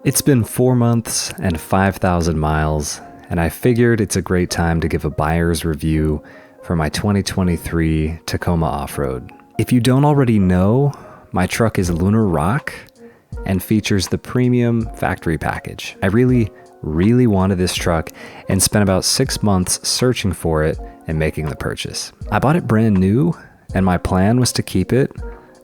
It's been 4 months and 5,000 miles, and I figured it's a great time to give a buyer's review for my 2023 Tacoma off-road. If you don't already know, my truck is Lunar Rock and features the premium factory package. I really wanted this truck and spent about 6 months searching for it and making the purchase. I bought it brand new, and my plan was to keep it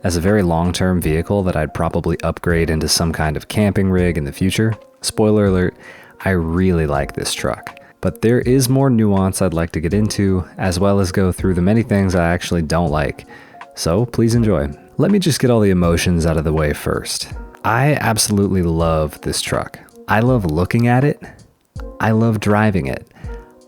as a very long-term vehicle that I'd probably upgrade into some kind of camping rig in the future. Spoiler alert, I really like this truck. But there is more nuance I'd like to get into, as well as go through the many things I actually don't like. So please enjoy. Let me just get all the emotions out of the way first. I absolutely love this truck. I love looking at it. I love driving it.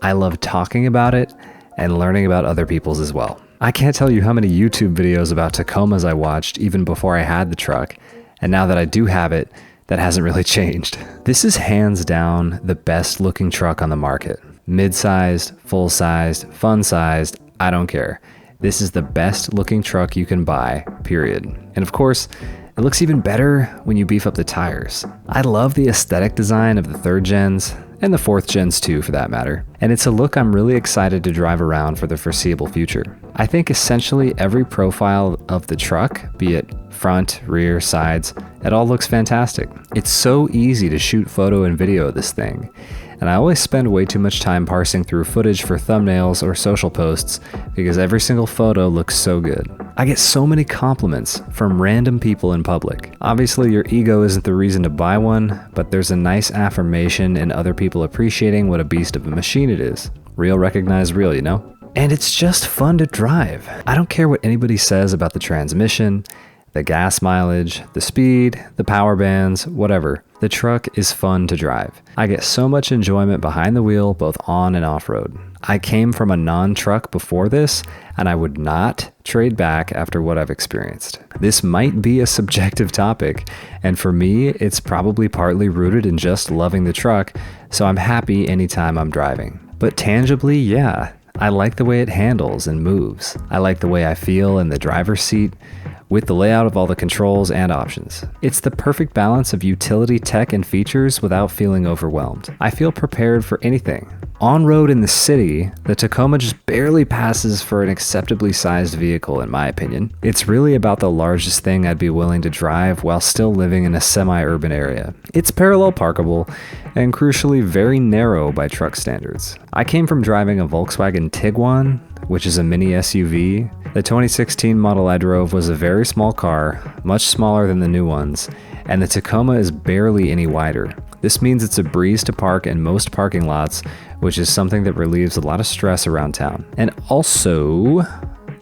I love talking about it and learning about other people's as well. I can't tell you how many YouTube videos about Tacomas I watched even before I had the truck, and now that I do have it, that hasn't really changed. This is hands down the best looking truck on the market. Mid-sized, full-sized, fun-sized, I don't care. This is the best looking truck you can buy, period. And of course, it looks even better when you beef up the tires. I love the aesthetic design of the 3rd gens, and the 4th gens too for that matter. And it's a look I'm really excited to drive around for the foreseeable future. I think essentially every profile of the truck, be it front, rear, sides, it all looks fantastic. It's so easy to shoot photo and video of this thing. And I always spend way too much time parsing through footage for thumbnails or social posts because every single photo looks so good. I get so many compliments from random people in public. Obviously, your ego isn't the reason to buy one, but there's a nice affirmation in other people appreciating what a beast of a machine it is. Real recognize real, you know? And it's just fun to drive. I don't care what anybody says about the transmission, the gas mileage, the speed, the power bands, whatever. The truck is fun to drive. I get so much enjoyment behind the wheel, both on and off-road. I came from a non-truck before this, and I would not trade back after what I've experienced. This might be a subjective topic, and for me, it's probably partly rooted in just loving the truck, so I'm happy anytime I'm driving. But tangibly, yeah, I like the way it handles and moves. I like the way I feel in the driver's seat, with the layout of all the controls and options. It's the perfect balance of utility, tech, and features without feeling overwhelmed. I feel prepared for anything. On-road in the city, the Tacoma just barely passes for an acceptably sized vehicle in my opinion. It's really about the largest thing I'd be willing to drive while still living in a semi-urban area. It's parallel parkable, and crucially very narrow by truck standards. I came from driving a Volkswagen Tiguan, which is a mini SUV. The 2016 model I drove was a very small car, much smaller than the new ones, and the Tacoma is barely any wider. This means it's a breeze to park in most parking lots, which is something that relieves a lot of stress around town. And also,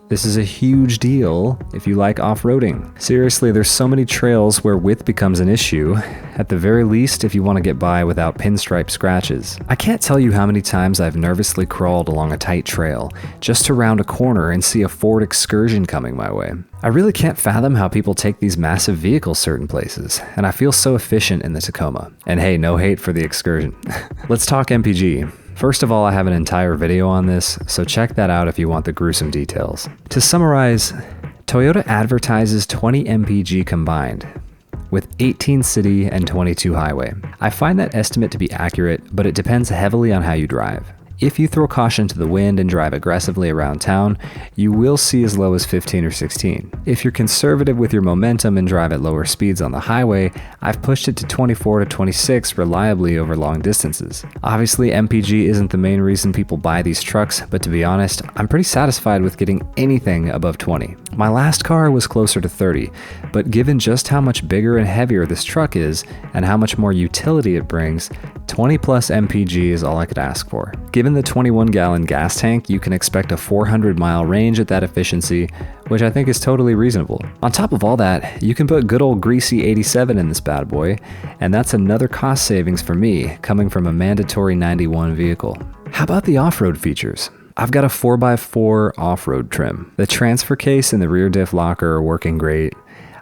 this is a huge deal if you like off-roading. Seriously, there's so many trails where width becomes an issue, at the very least if you want to get by without pinstripe scratches. I can't tell you how many times I've nervously crawled along a tight trail just to round a corner and see a Ford Excursion coming my way. I really can't fathom how people take these massive vehicles certain places, and I feel so efficient in the Tacoma. And hey, no hate for the Excursion. Let's talk MPG. First of all, I have an entire video on this, so check that out if you want the gruesome details. To summarize, Toyota advertises 20 MPG combined, with 18 city and 22 highway. I find that estimate to be accurate, but it depends heavily on how you drive. If you throw caution to the wind and drive aggressively around town, you will see as low as 15 or 16. If you're conservative with your momentum and drive at lower speeds on the highway, I've pushed it to 24 to 26 reliably over long distances. Obviously, MPG isn't the main reason people buy these trucks, but to be honest, I'm pretty satisfied with getting anything above 20. My last car was closer to 30, but given just how much bigger and heavier this truck is, and how much more utility it brings, 20 plus MPG is all I could ask for. Given the 21-gallon gas tank, you can expect a 400-mile range at that efficiency, which I think is totally reasonable. On top of all that, you can put good old greasy 87 in this bad boy, and that's another cost savings for me, coming from a mandatory 91 vehicle. How about the off-road features? I've got a 4x4 off-road trim. The transfer case and the rear diff locker are working great.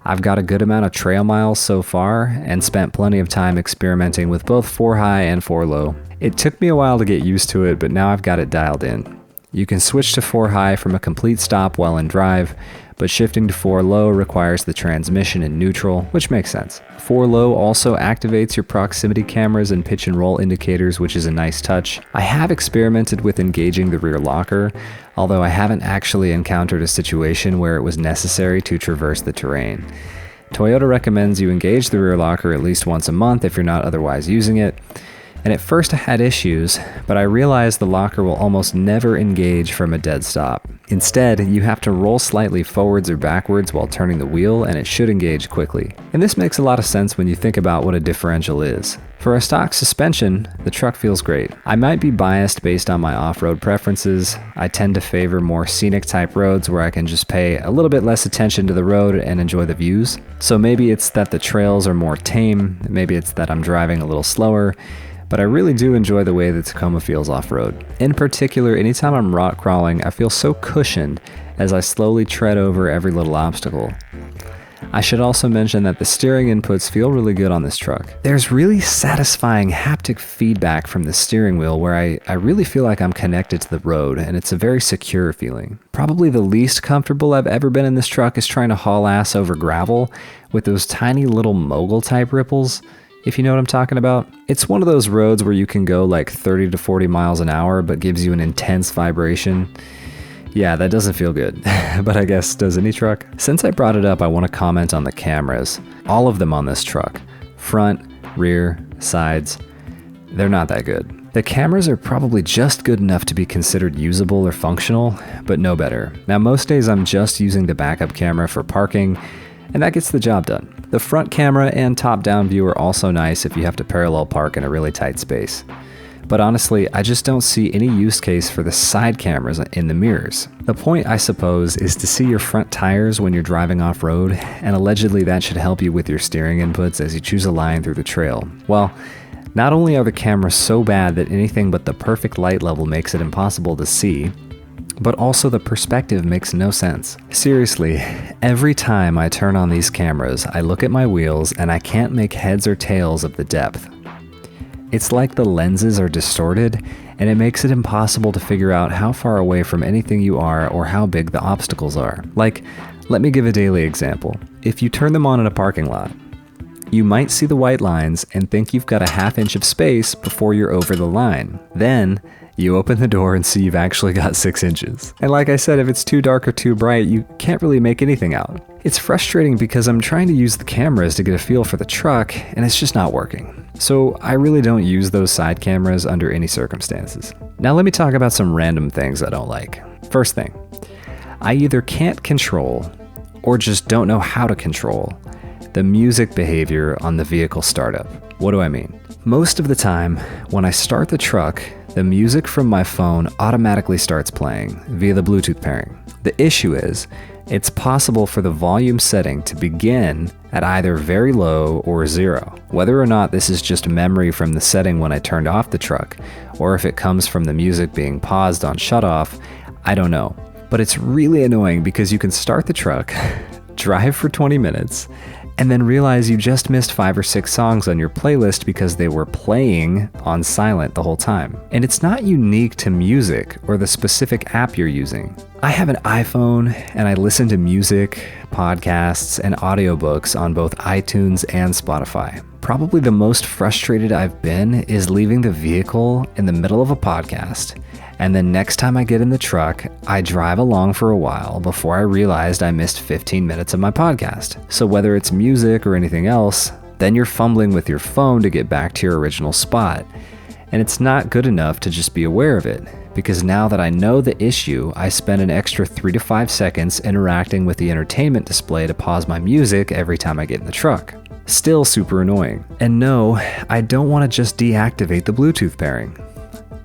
I've got a good amount of trail miles so far and spent plenty of time experimenting with both 4 high and 4 low. It took me a while to get used to it, but now I've got it dialed in. You can switch to 4 high from a complete stop while in drive, but shifting to 4 low requires the transmission in neutral, which makes sense. 4 low also activates your proximity cameras and pitch and roll indicators, which is a nice touch. I have experimented with engaging the rear locker, although I haven't actually encountered a situation where it was necessary to traverse the terrain. Toyota recommends you engage the rear locker at least once a month if you're not otherwise using it. And at first I had issues, but I realized the locker will almost never engage from a dead stop. Instead, you have to roll slightly forwards or backwards while turning the wheel, and it should engage quickly. And this makes a lot of sense when you think about what a differential is. For a stock suspension, the truck feels great. I might be biased based on my off-road preferences. I tend to favor more scenic type roads where I can just pay a little bit less attention to the road and enjoy the views. So maybe it's that the trails are more tame, maybe it's that I'm driving a little slower, but I really do enjoy the way the Tacoma feels off-road. In particular, anytime I'm rock crawling, I feel so cushioned as I slowly tread over every little obstacle. I should also mention that the steering inputs feel really good on this truck. There's really satisfying haptic feedback from the steering wheel where I really feel like I'm connected to the road, and it's a very secure feeling. Probably the least comfortable I've ever been in this truck is trying to haul ass over gravel with those tiny little mogul type ripples, if you know what I'm talking about. It's one of those roads where you can go like 30 to 40 miles an hour, but gives you an intense vibration. Yeah, that doesn't feel good, but I guess does any truck? Since I brought it up, I want to comment on the cameras. All of them on this truck. Front, rear, sides. They're not that good. The cameras are probably just good enough to be considered usable or functional, but no better. Now, most days I'm just using the backup camera for parking, and that gets the job done. The front camera and top-down view are also nice if you have to parallel park in a really tight space. But honestly, I just don't see any use case for the side cameras in the mirrors. The point, I suppose, is to see your front tires when you're driving off-road, and allegedly that should help you with your steering inputs as you choose a line through the trail. Well, not only are the cameras so bad that anything but the perfect light level makes it impossible to see, but also the perspective makes no sense. Seriously, every time I turn on these cameras, I look at my wheels and I can't make heads or tails of the depth. It's like the lenses are distorted, and it makes it impossible to figure out how far away from anything you are or how big the obstacles are. Like, let me give a daily example. If you turn them on in a parking lot, you might see the white lines and think you've got a ½ inch of space before you're over the line. Then, you open the door and see you've actually got 6 inches. And like I said, if it's too dark or too bright, you can't really make anything out. It's frustrating because I'm trying to use the cameras to get a feel for the truck, and it's just not working. So I really don't use those side cameras under any circumstances. Now let me talk about some random things I don't like. First thing, I either can't control or just don't know how to control the music behavior on the vehicle startup. What do I mean? Most of the time, when I start the truck, the music from my phone automatically starts playing via the Bluetooth pairing. The issue is, it's possible for the volume setting to begin at either very low or 0. Whether or not this is just memory from the setting when I turned off the truck, or if it comes from the music being paused on shutoff, I don't know. But it's really annoying because you can start the truck, drive for 20 minutes, and then realize you just missed 5 or 6 songs on your playlist because they were playing on silent the whole time. And it's not unique to music or the specific app you're using. I have an iPhone and I listen to music, podcasts, and audiobooks on both iTunes and Spotify. Probably the most frustrated I've been is leaving the vehicle in the middle of a podcast, and then next time I get in the truck, I drive along for a while before I realized I missed 15 minutes of my podcast. So whether it's music or anything else, then you're fumbling with your phone to get back to your original spot. And it's not good enough to just be aware of it, because now that I know the issue, I spend an extra 3 to 5 seconds interacting with the entertainment display to pause my music every time I get in the truck. Still super annoying. And no, I don't want to just deactivate the Bluetooth pairing.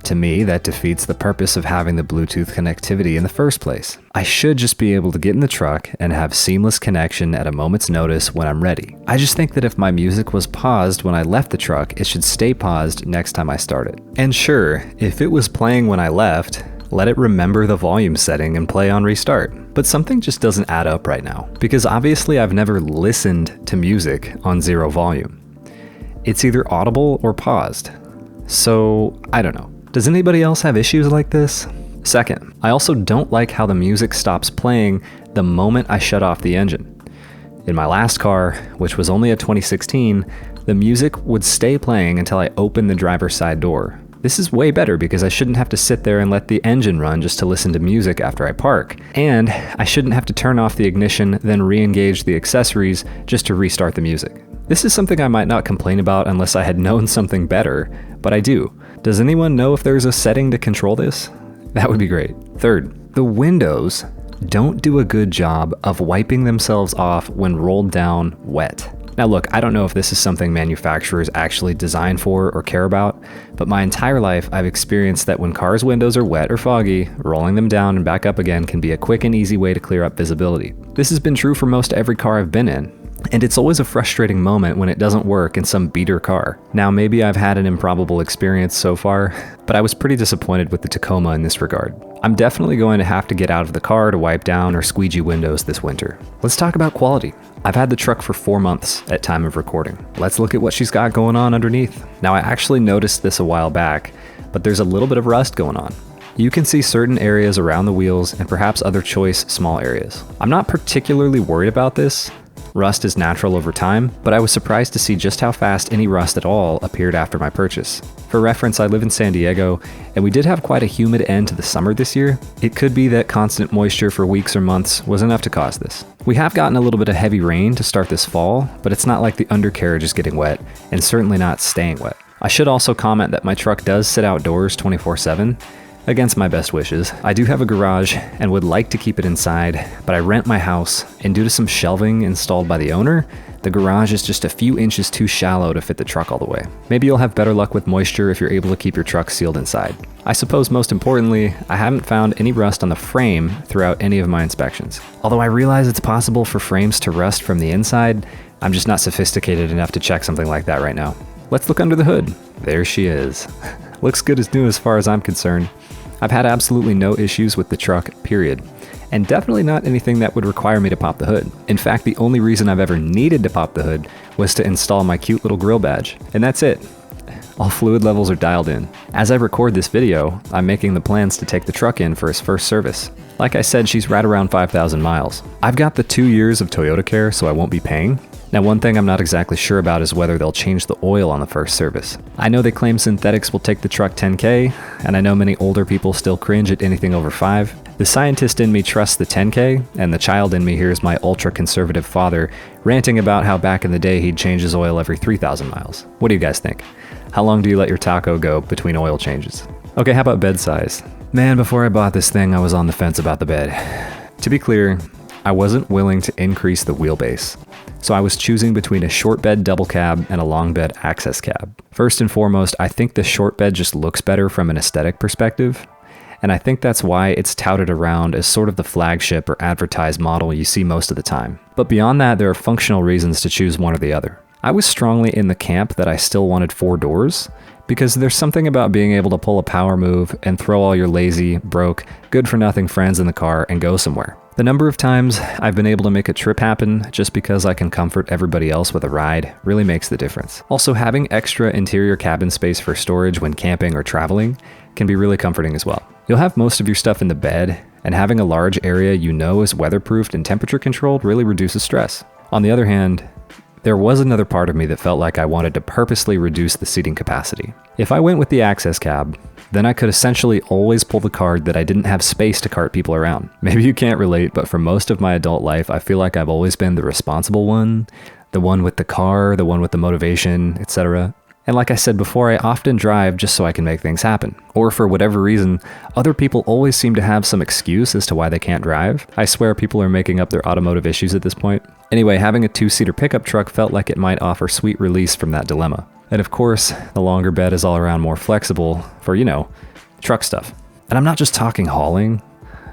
To me, that defeats the purpose of having the Bluetooth connectivity in the first place. I should just be able to get in the truck and have seamless connection at a moment's notice when I'm ready. I just think that if my music was paused when I left the truck, it should stay paused next time I start it. And sure, if it was playing when I left, let it remember the volume setting and play on restart. But something just doesn't add up right now, because obviously I've never listened to music on 0 volume. It's either audible or paused. So, I don't know. Does anybody else have issues like this? Second, I also don't like how the music stops playing the moment I shut off the engine. In my last car, which was only a 2016, the music would stay playing until I opened the driver's side door. This is way better because I shouldn't have to sit there and let the engine run just to listen to music after I park. And I shouldn't have to turn off the ignition, then re-engage the accessories just to restart the music. This is something I might not complain about unless I had known something better, but I do. Does anyone know if there's a setting to control this? That would be great. Third, the windows don't do a good job of wiping themselves off when rolled down wet. Now look, I don't know if this is something manufacturers actually design for or care about, but my entire life I've experienced that when cars' windows are wet or foggy, rolling them down and back up again can be a quick and easy way to clear up visibility. This has been true for most every car I've been in, and it's always a frustrating moment when it doesn't work in some beater car. Now maybe I've had an improbable experience so far, but I was pretty disappointed with the Tacoma in this regard. I'm definitely going to have to get out of the car to wipe down or squeegee windows this winter. Let's talk about quality. I've had the truck for 4 months at time of recording. Let's look at what she's got going on underneath. Now I actually noticed this a while back, but there's a little bit of rust going on. You can see certain areas around the wheels and perhaps other choice small areas. I'm not particularly worried about this. Rust is natural over time, but I was surprised to see just how fast any rust at all appeared after my purchase. For reference, I live in San Diego, and we did have quite a humid end to the summer this year. It could be that constant moisture for weeks or months was enough to cause this. We have gotten a little bit of heavy rain to start this fall, but it's not like the undercarriage is getting wet, and certainly not staying wet. I should also comment that my truck does sit outdoors 24/7, against my best wishes. I do have a garage and would like to keep it inside, but I rent my house, and due to some shelving installed by the owner, the garage is just a few inches too shallow to fit the truck all the way. Maybe you'll have better luck with moisture if you're able to keep your truck sealed inside. I suppose most importantly, I haven't found any rust on the frame throughout any of my inspections. Although I realize it's possible for frames to rust from the inside, I'm just not sophisticated enough to check something like that right now. Let's look under the hood. There she is. Looks good as new as far as I'm concerned. I've had absolutely no issues with the truck, period. And definitely not anything that would require me to pop the hood. In fact, the only reason I've ever needed to pop the hood was to install my cute little Grille badge. And that's it. All fluid levels are dialed in. As I record this video, I'm making the plans to take the truck in for its first service. Like I said, she's right around 5,000 miles. I've got the 2 years of Toyota Care, so I won't be paying. Now, one thing I'm not exactly sure about is whether they'll change the oil on the first service. I know they claim synthetics will take the truck 10K, and I know many older people still cringe at anything over 5. The scientist in me trusts the 10K, and the child in me hears my ultra-conservative father ranting about how back in the day he'd change his oil every 3,000 miles. What do you guys think? How long do you let your taco go between oil changes? Okay, how about bed size? Man, before I bought this thing, I was on the fence about the bed. To be clear, I wasn't willing to increase the wheelbase. So I was choosing between a short bed double cab and a long bed access cab. First and foremost, I think the short bed just looks better from an aesthetic perspective. And I think that's why it's touted around as sort of the flagship or advertised model you see most of the time. But beyond that, there are functional reasons to choose one or the other. I was strongly in the camp that I still wanted 4 doors, because there's something about being able to pull a power move and throw all your lazy, broke, good-for-nothing friends in the car and go somewhere. The number of times I've been able to make a trip happen just because I can comfort everybody else with a ride really makes the difference. Also, having extra interior cabin space for storage when camping or traveling can be really comforting as well. You'll have most of your stuff in the bed, and having a large area you know is weatherproofed and temperature controlled really reduces stress. On the other hand, there was another part of me that felt like I wanted to purposely reduce the seating capacity. If I went with the access cab, then I could essentially always pull the card that I didn't have space to cart people around. Maybe you can't relate, but for most of my adult life, I feel like I've always been the responsible one, the one with the car, the one with the motivation, etc. And like I said before, I often drive just so I can make things happen. Or for whatever reason, other people always seem to have some excuse as to why they can't drive. I swear people are making up their automotive issues at this point. Anyway, having a 2-seater pickup truck felt like it might offer sweet release from that dilemma. And of course, the longer bed is all around more flexible for, truck stuff. And I'm not just talking hauling.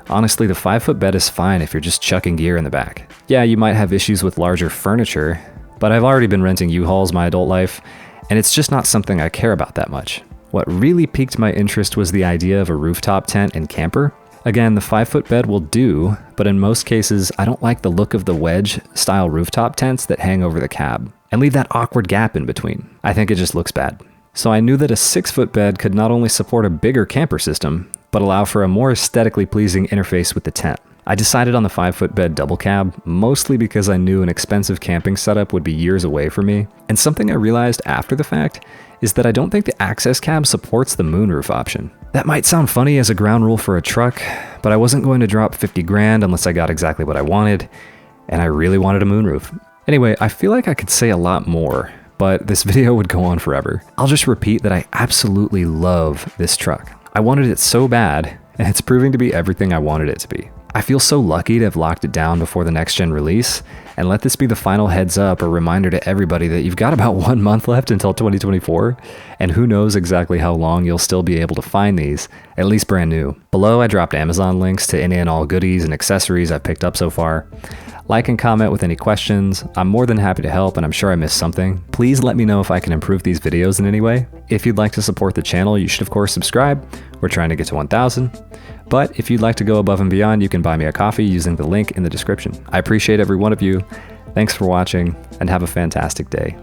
Honestly, the 5-foot bed is fine if you're just chucking gear in the back. Yeah, you might have issues with larger furniture, but I've already been renting U-Hauls my adult life, and it's just not something I care about that much. What really piqued my interest was the idea of a rooftop tent and camper. Again, the 5-foot bed will do, but in most cases, I don't like the look of the wedge-style rooftop tents that hang over the cab and leave that awkward gap in between. I think it just looks bad. So I knew that a 6-foot bed could not only support a bigger camper system, but allow for a more aesthetically pleasing interface with the tent. I decided on the 5-foot bed double cab, mostly because I knew an expensive camping setup would be years away from me, and something I realized after the fact is that I don't think the access cab supports the moonroof option. That might sound funny as a ground rule for a truck, but I wasn't going to drop 50 grand unless I got exactly what I wanted, and I really wanted a moonroof. Anyway, I feel like I could say a lot more, but this video would go on forever. I'll just repeat that I absolutely love this truck. I wanted it so bad, and it's proving to be everything I wanted it to be. I feel so lucky to have locked it down before the next gen release, and let this be the final heads up or reminder to everybody that you've got about 1 month left until 2024, and who knows exactly how long you'll still be able to find these, at least brand new. Below I dropped Amazon links to any and all goodies and accessories I've picked up so far. Like and comment with any questions. I'm more than happy to help, and I'm sure I missed something. Please let me know if I can improve these videos in any way. If you'd like to support the channel, you should of course subscribe. We're trying to get to 1,000. But if you'd like to go above and beyond, you can buy me a coffee using the link in the description. I appreciate every one of you. Thanks for watching, and have a fantastic day.